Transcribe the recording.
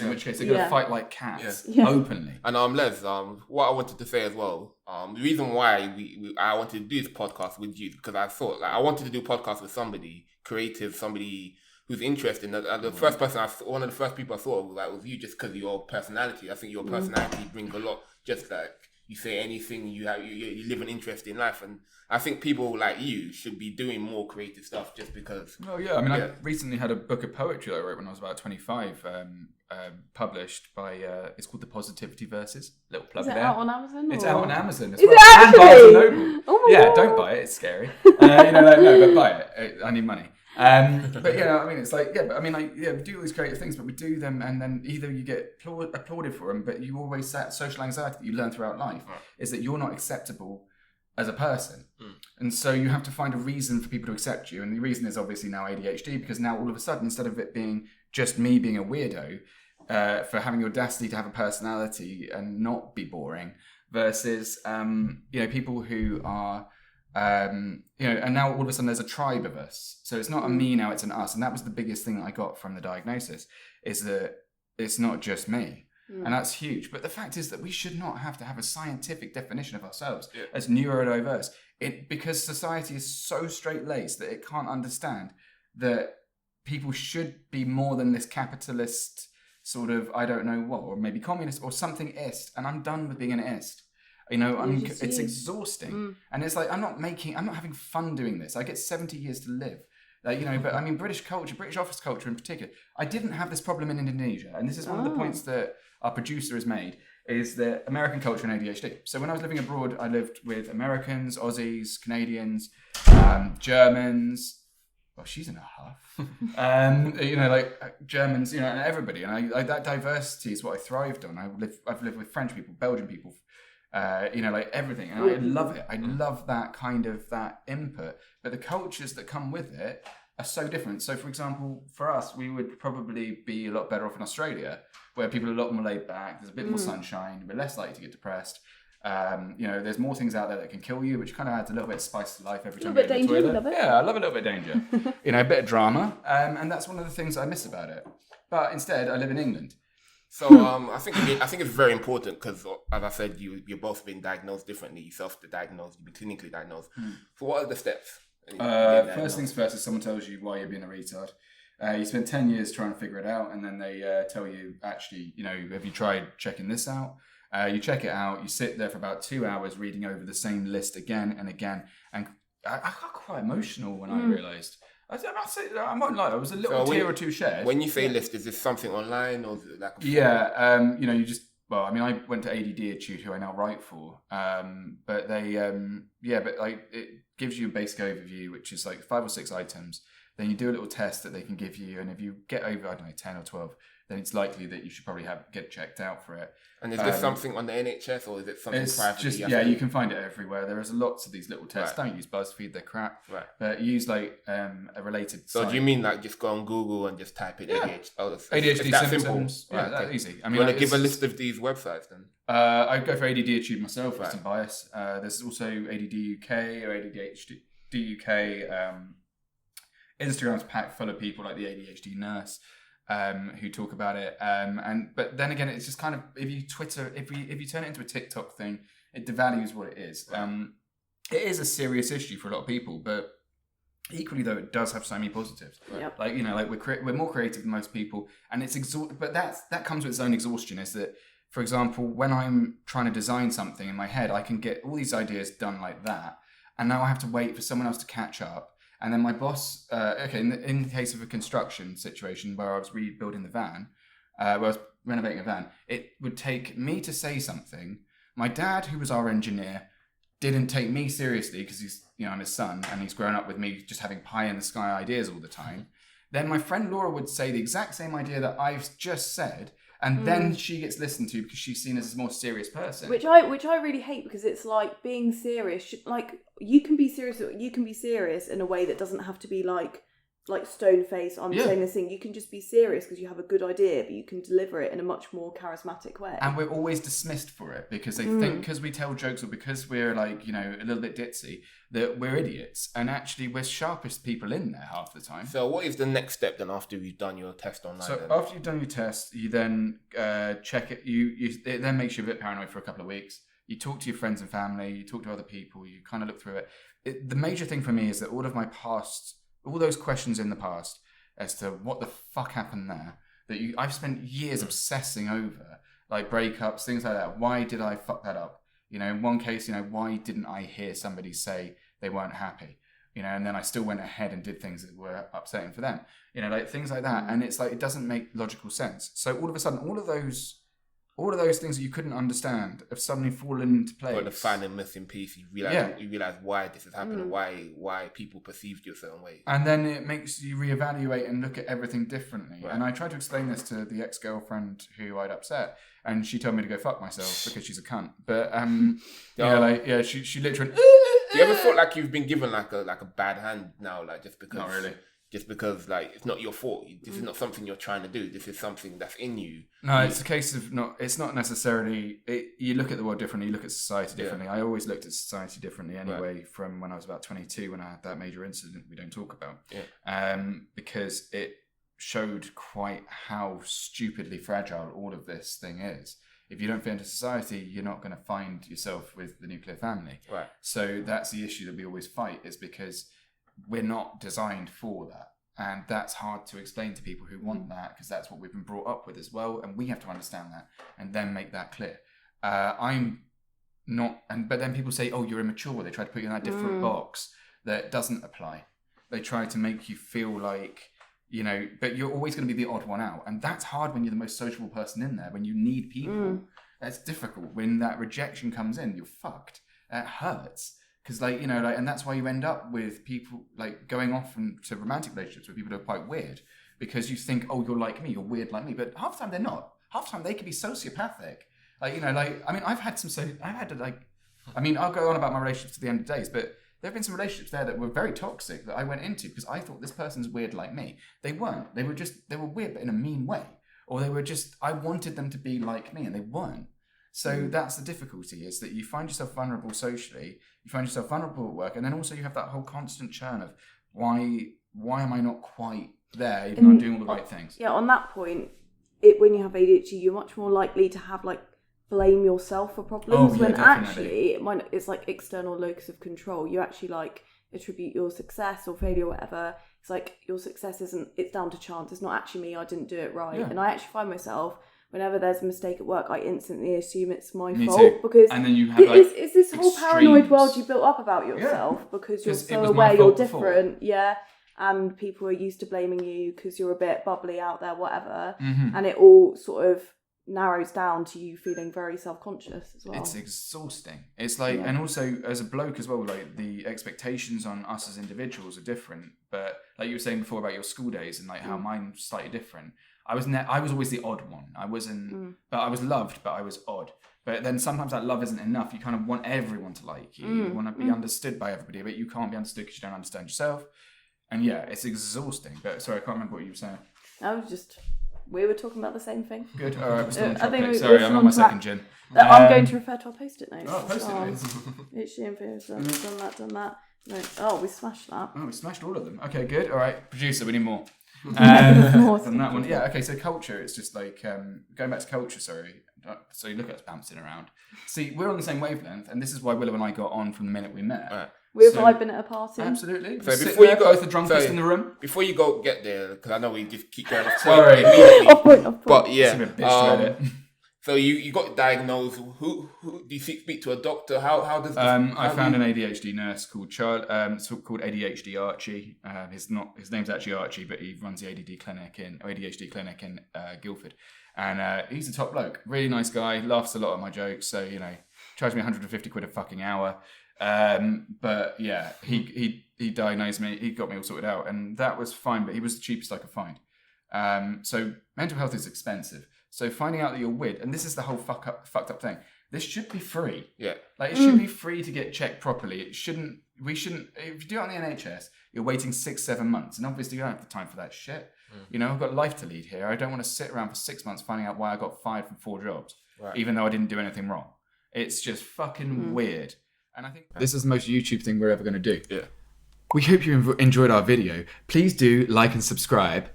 in which case they're going to fight like cats openly. And Les, what I wanted to say as well, the reason why I wanted to do this podcast with you, because I thought I wanted to do a podcast with somebody creative, somebody who's interested. And the first person, one of the first people I thought of was you, just because of your personality. I think your personality brings a lot. Just like you say anything, you live an interesting life, and I think people like you should be doing more creative stuff just because. Oh yeah, I mean, I recently had a book of poetry that I wrote when I was about 25, published by. It's called The Positivity Verses. Little plug there. Is it out on Amazon? It's out on Amazon as well. Is it actually? And Barnes & Noble. Oh my God. Don't buy it. It's scary. No, but buy it. I need money. But I mean, it's like, we do all these creative things, but we do them, and then either you get applauded for them, but you always that social anxiety that you learn throughout life is that you're not acceptable as a person, and so you have to find a reason for people to accept you, and the reason is obviously now ADHD, because now all of a sudden, instead of it being just me being a weirdo, for having the audacity to have a personality and not be boring, versus people who are. And now all of a sudden there's a tribe of us. So it's not a me now, it's an us. And that was the biggest thing that I got from the diagnosis, is that it's not just me. And that's huge. But the fact is that we should not have to have a scientific definition of ourselves as neurodiverse. Because society is so straight-laced that it can't understand that people should be more than this capitalist sort of, I don't know what, or maybe communist or something ist. And I'm done with being an ist. It's exhausting, and it's like I'm not having fun doing this. I get 70 years to live, But I mean, British culture, British office culture in particular. I didn't have this problem in Indonesia, and this is one of the points that our producer has made: is that American culture and ADHD. So when I was living abroad, I lived with Americans, Aussies, Canadians, Germans. Well, she's in a huff. Germans, and everybody, and that diversity is what I thrived on. I've lived with French people, Belgian people. Everything, and I love it. I love that kind of that input, but the cultures that come with it are so different. So, for example, for us, we would probably be a lot better off in Australia, where people are a lot more laid back. There's a bit more sunshine. We're less likely to get depressed. There's more things out there that can kill you, which kind of adds a little bit of spice to life every time you go to the toilet. Love it. Yeah, I love a little bit of danger. A bit of drama, and that's one of the things I miss about it. But instead, I live in England. So I think it's very important because, as I said, you're both been diagnosed differently. You self-diagnosed, you've been clinically diagnosed. So what are the steps? First things first is someone tells you why you're being a retard. You spend 10 years trying to figure it out, and then they tell you, actually, have you tried checking this out? You check it out, you sit there for about 2 hours reading over the same list again and again, and I got quite emotional when I realised. I won't lie, I was a little tear or two shed. When you say list, is this something online or is it like I went to adhd-pi, who I now write for, but they, it gives you a basic overview, which is like 5 or 6 items. Then you do a little test that they can give you, and if you get over, 10 or 12, then it's likely that you should probably get checked out for it. And is this something on the NHS or is it something private? You can find it everywhere. There is lots of these little tests. Right. Don't use BuzzFeed, they're crap. Right. But use a related site. So do you mean just go on Google and just type in ADHD? Oh, ADHD symptoms. Yeah, that's easy. I mean, you want to give a list of these websites then? I go for ADHD myself, with some bias. There's also ADD UK or ADHD UK. Instagram's packed full of people like the ADHD nurse. Who talk about it, but then again, it's just kind of if you turn it into a TikTok thing, it devalues what it is. It is a serious issue for a lot of people, but equally though, it does have so many positives. Yep. We're more creative than most people, and it's but that comes with its own exhaustion. Is that, for example, when I'm trying to design something in my head, I can get all these ideas done like that, and now I have to wait for someone else to catch up. And then my boss, in the case of a construction situation where I was rebuilding the van, where I was renovating a van, it would take me to say something. My dad, who was our engineer, didn't take me seriously because he's, I'm his son and he's grown up with me just having pie in the sky ideas all the time. Then my friend Laura would say the exact same idea that I've just said, and then she gets listened to because she's seen as a more serious person. Which I really hate, because it's like being serious. Like, you can be serious in a way that doesn't have to be like like stone face, I'm saying this thing. You can just be serious because you have a good idea, but you can deliver it in a much more charismatic way. And we're always dismissed for it because they think because we tell jokes or because we're like, you know, a little bit ditzy, that we're idiots. And actually we're sharpest people in there half the time. So what is the next step then after you've done your test online? So after you've done your test, you then check it. It then makes you a bit paranoid for a couple of weeks. You talk to your friends and family, you talk to other people, you kind of look through it. The major thing for me is that all those questions in the past as to what the fuck happened there, I've spent years obsessing over, like breakups, things like that. Why did I fuck that up? You know, in one case, you know, why didn't I hear somebody say they weren't happy? You know, and then I still went ahead and did things that were upsetting for them. You know, like things like that. And it's like, it doesn't make logical sense. So all of a sudden, all of those things that you couldn't understand have suddenly fallen into place. But the final missing piece, you realize why this is happening, why people perceived you a certain way. And then it makes you reevaluate and look at everything differently. Right. And I tried to explain this to the ex-girlfriend who I'd upset, and she told me to go fuck myself because she's a cunt. But she literally. Do you ever feel like you've been given like a bad hand now, like just because? Not really. Just because, like, it's not your fault. This is not something you're trying to do. This is something that's in you. No, it's a case of it's not necessarily... you look at the world differently, you look at society differently. I always looked at society differently anyway from when I was about 22 when I had that major incident we don't talk about. Yeah. Because it showed quite how stupidly fragile all of this thing is. If you don't fit into society, you're not going to find yourself with the nuclear family. Right. So that's the issue that we always fight, is because we're not designed for that, and that's hard to explain to people who want that, because that's what we've been brought up with as well, and we have to understand that and then make that clear. I'm not, but then people say, oh, you're immature. They try to put you in that different box that doesn't apply. They try to make you feel like, you know, but you're always going to be the odd one out, and that's hard when you're the most sociable person in there, when you need people. That's difficult. When that rejection comes in, you're fucked. It hurts. Because, like, you know, like, and that's why you end up with people, like, going off into romantic relationships with people who are quite weird. Because you think, oh, you're like me, you're weird like me. But half the time they're not. Half the time they can be sociopathic. Like, you know, like, I mean, I'll go on about my relationships to the end of days, but there have been some relationships there that were very toxic that I went into because I thought this person's weird like me. They weren't. They were weird, but in a mean way. Or they were just, I wanted them to be like me, and they weren't. So that's the difficulty, is that you find yourself vulnerable socially, you find yourself vulnerable at work, and then also you have that whole constant churn of why am I not quite there, even though I'm doing all the right things. Yeah, on that point, when you have ADHD, you're much more likely to have like blame yourself for problems when definitely. actually it's like external locus of control. You actually like attribute your success or failure or whatever. It's like your success it's down to chance. It's not actually me, I didn't do it right. And I actually find myself, whenever there's a mistake at work, I instantly assume it's my fault. Too. Because and then you have it's this whole paranoid world you built up about yourself because you're so aware you're different. Yeah. And people are used to blaming you because you're a bit bubbly out there, whatever. And it all sort of narrows down to you feeling very self-conscious as well. It's exhausting. It's like, and also as a bloke as well, like the expectations on us as individuals are different. But like you were saying before about your school days and like how mine's slightly different. I was always the odd one. I wasn't, but I was loved, but I was odd. But then sometimes that love isn't enough. You kind of want everyone to like you. You want to be understood by everybody, but you can't be understood because you don't understand yourself. And yeah, it's exhausting. But sorry, I can't remember what you were saying. We were talking about the same thing. Good. All right, we're still on topic. Sorry, I'm on my second gin. I'm going to refer to our post-it notes. Oh, post-it notes. Done that. No. Oh, we smashed that. Oh, we smashed all of them. Okay, good. All right, producer, we need more. Than that one. Yeah, okay, so culture, it's just like, going back to culture, sorry. So you look at us bouncing around. See, we're on the same wavelength, and this is why Willow and I got on from the minute we met. Right. We're vibing at a party. Absolutely. So before you go, both the drunkest in the room. Before you go get there, because I know we just keep going off Sorry. Off point. But yeah, so you got diagnosed. Who do you speak to a doctor? How does this, I found an ADHD nurse called called adhd-pi. His name's actually Archie, but he runs the ADHD clinic in Guildford, and he's a top bloke, really nice guy, laughs a lot at my jokes, so you know, charged me 150 quid a fucking hour. But yeah, he diagnosed me, he got me all sorted out, and that was fine, but he was the cheapest I could find. So mental health is expensive. So finding out that you're weird, and this is the whole fucked up thing. This should be free. Yeah. Like, it should be free to get checked properly. It shouldn't, we shouldn't. If you do it on the NHS, you're waiting 6-7 months, and obviously you don't have the time for that shit. You know, I've got life to lead here. I don't want to sit around for 6 months finding out why I got fired from 4 jobs, even though I didn't do anything wrong. It's just fucking weird. And I think this is the most YouTube thing we're ever going to do. Yeah. We hope you enjoyed our video. Please do like and subscribe.